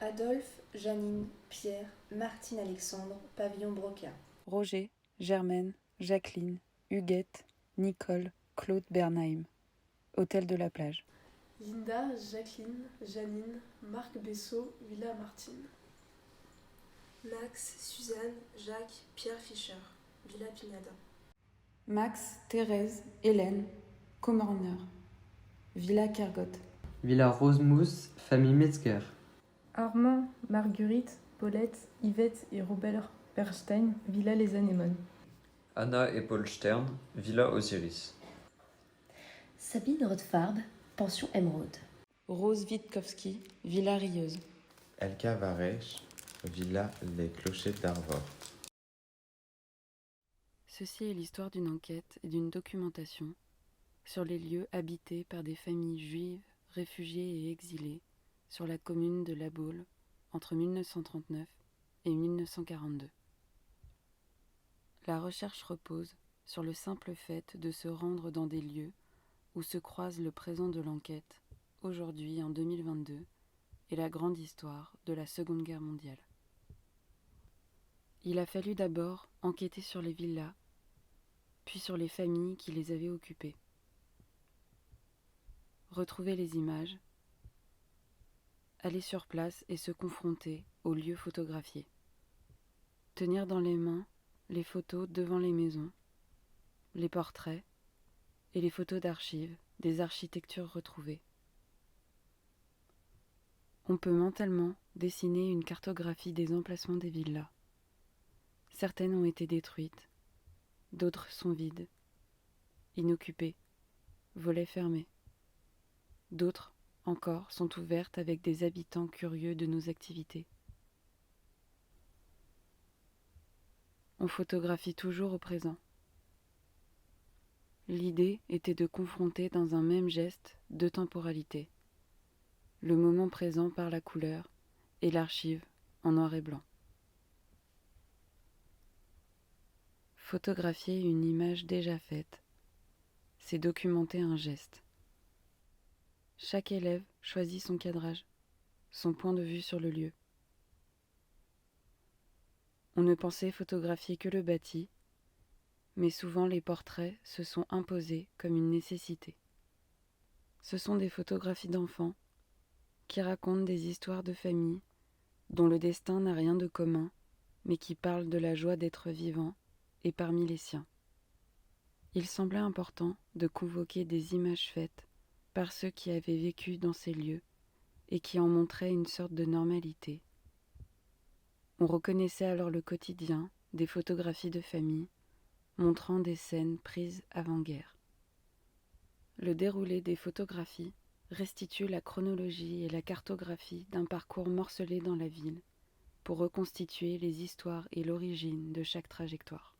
Adolphe, Janine, Pierre, Martine Alexandre, Pavillon Broca. Roger, Germaine, Jacqueline, Huguette, Nicole, Claude Bernheim. Hôtel de la Plage. Linda, Jacqueline, Janine, Marc Bessot, Villa Martine. Max, Suzanne, Jacques, Pierre Fischer, Villa Pinada. Max, Thérèse, Hélène, Comorner. Villa Kergoth. Villa Rosemousse, famille Metzger. Armand, Marguerite, Paulette, Yvette et Robert Bernstein, Villa Les Anémones. Anna et Paul Stern, Villa Osiris. Sabine Rothfarb, pension Émeraude. Rose Witkowski, Villa Rieuse. Elka Varesh, Villa Les Clochers d'Arvor. Ceci est l'histoire d'une enquête et d'une documentation sur les lieux habités par des familles juives, réfugiées et exilées sur la commune de La Baule entre 1939 et 1942. La recherche repose sur le simple fait de se rendre dans des lieux où se croisent le présent de l'enquête, aujourd'hui en 2022, et la grande histoire de la Seconde Guerre mondiale. Il a fallu d'abord enquêter sur les villas, puis sur les familles qui les avaient occupées. Retrouver les images, aller sur place et se confronter aux lieux photographiés. Tenir dans les mains les photos devant les maisons, les portraits et les photos d'archives des architectures retrouvées. On peut mentalement dessiner une cartographie des emplacements des villas. Certaines ont été détruites, d'autres sont vides, inoccupées, volets fermés. D'autres, encore, sont ouvertes avec des habitants curieux de nos activités. On photographie toujours au présent. L'idée était de confronter dans un même geste deux temporalités, le moment présent par la couleur et l'archive en noir et blanc. Photographier une image déjà faite, c'est documenter un geste. Chaque élève choisit son cadrage, son point de vue sur le lieu. On ne pensait photographier que le bâti, mais souvent les portraits se sont imposés comme une nécessité. Ce sont des photographies d'enfants qui racontent des histoires de famille dont le destin n'a rien de commun, mais qui parlent de la joie d'être vivant et parmi les siens. Il semblait important de convoquer des images faites par ceux qui avaient vécu dans ces lieux et qui en montraient une sorte de normalité. On reconnaissait alors le quotidien des photographies de famille montrant des scènes prises avant-guerre. Le déroulé des photographies restitue la chronologie et la cartographie d'un parcours morcelé dans la ville pour reconstituer les histoires et l'origine de chaque trajectoire.